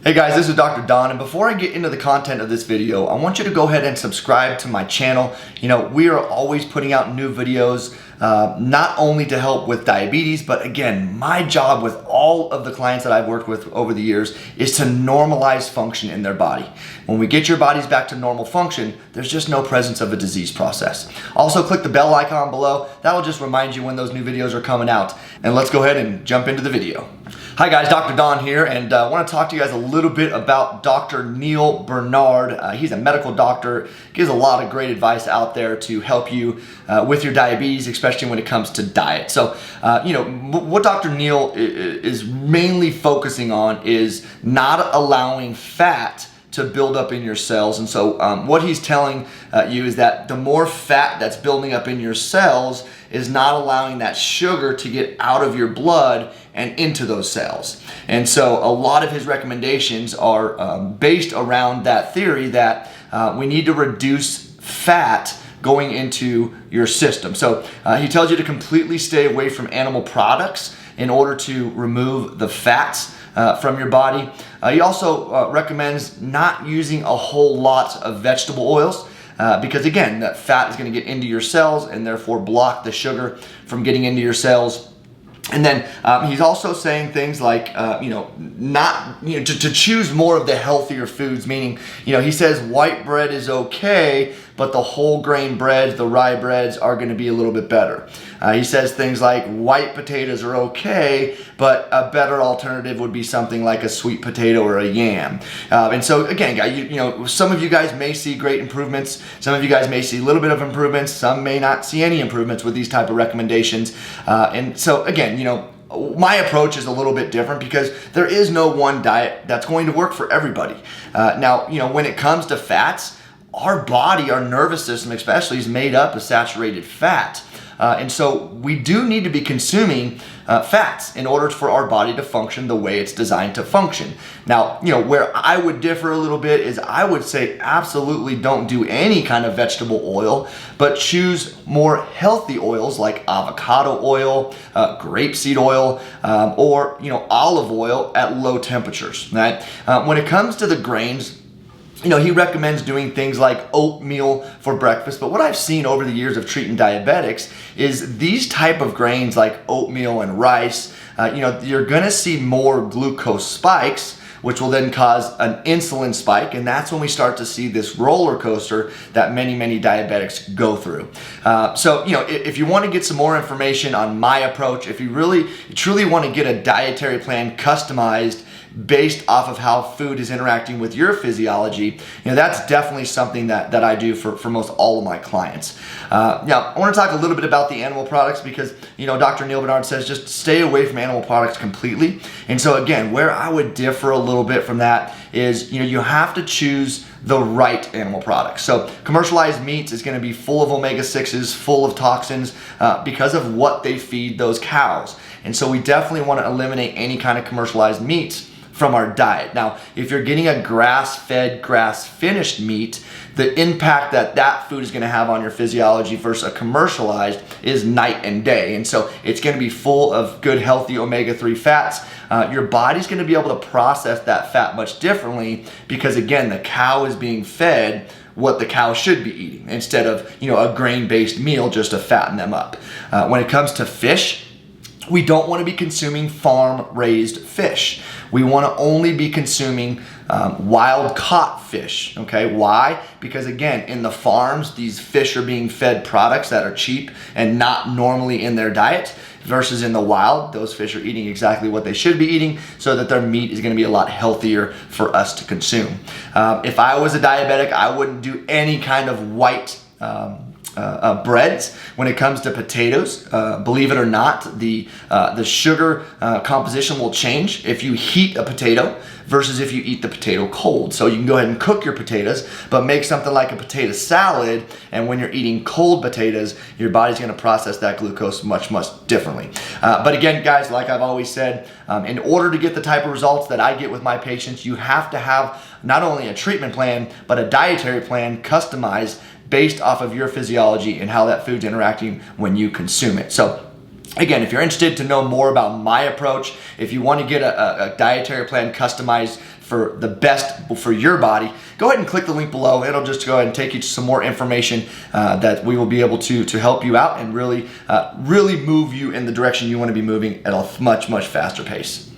Hey guys, this is Dr. Don, and before I get into the content of this video, I want you to go ahead and subscribe to my channel. You know, we are always putting out new videos, not only to help with diabetes, but again, my job with all of the clients that I've worked with over the years is to normalize function in their body. When we get your bodies back to normal function, there's just no presence of a disease process. Also, click the bell icon below. That'll just remind you when those new videos are coming out. And let's go ahead and jump into the video. Hi guys, Dr. Don here, and I want to talk to you guys a little bit about Dr. Neal Barnard. He's a medical doctor, gives a lot of great advice out there to help you with your diabetes, especially when it comes to diet. So, what Dr. Neal is mainly focusing on is not allowing fat to build up in your cells. And so what he's telling you is that the more fat that's building up in your cells is not allowing that sugar to get out of your blood and into those cells. And so a lot of his recommendations are based around that theory that we need to reduce fat going into your system. So he tells you to completely stay away from animal products in order to remove the fats from your body. He also recommends not using a whole lot of vegetable oils because again, that fat is going to get into your cells and therefore block the sugar from getting into your cells. And then he's also saying things like, to choose more of the healthier foods, meaning, he says white bread is okay, but the whole grain breads, the rye breads are going to be a little bit better. He says things like white potatoes are okay, but a better alternative would be something like a sweet potato or a yam. And so again, guys, some of you guys may see great improvements. Some of you guys may see a little bit of improvements. Some may not see any improvements with these type of recommendations. And so again, my approach is a little bit different because there is no one diet that's going to work for everybody. Now, when it comes to fats, our body, our nervous system especially, is made up of saturated fat. And so we do need to be consuming fats in order for our body to function the way it's designed to function. Now, where I would differ a little bit is I would say absolutely don't do any kind of vegetable oil, but choose more healthy oils like avocado oil, grapeseed oil, or olive oil at low temperatures. Right? When it comes to the grains, he recommends doing things like oatmeal for breakfast, but what I've seen over the years of treating diabetics is these type of grains like oatmeal and rice, you're gonna see more glucose spikes, which will then cause an insulin spike, and that's when we start to see this roller coaster that many diabetics go through. So, if you want to get some more information on my approach, if you truly want to get a dietary plan customized based off of how food is interacting with your physiology, that's definitely something that I do for most all of my clients. Now, I want to talk a little bit about the animal products because, Dr. Neal Barnard says just stay away from animal products completely. And so again, where I would differ a little bit from that is, you have to choose the right animal products. So commercialized meats is going to be full of omega-6s, full of toxins because of what they feed those cows. And so we definitely want to eliminate any kind of commercialized meats from our diet. Now, if you're getting a grass-fed, grass-finished meat, the impact that food is going to have on your physiology versus a commercialized is night and day. And so it's going to be full of good, healthy omega-3 fats. Your body's going to be able to process that fat much differently because, again, the cow is being fed what the cow should be eating instead of, a grain-based meal just to fatten them up. When it comes to fish, we don't want to be consuming farm-raised fish. We want to only be consuming wild-caught fish, okay? Why? Because again, in the farms, these fish are being fed products that are cheap and not normally in their diet, versus in the wild, those fish are eating exactly what they should be eating so that their meat is going to be a lot healthier for us to consume. If I was a diabetic, I wouldn't do any kind of white breads. When it comes to potatoes, believe it or not, the sugar composition will change if you heat a potato versus if you eat the potato cold. So you can go ahead and cook your potatoes, but make something like a potato salad, and when you're eating cold potatoes, your body's going to process that glucose much differently. But again, guys, like I've always said, in order to get the type of results that I get with my patients, you have to have not only a treatment plan, but a dietary plan customized based off of your physiology and how that food's interacting when you consume it. So again, if you're interested to know more about my approach, if you want to get a dietary plan customized for the best for your body, go ahead and click the link below. It'll just go ahead and take you to some more information that we will be able to help you out and really move you in the direction you want to be moving at a much, much faster pace.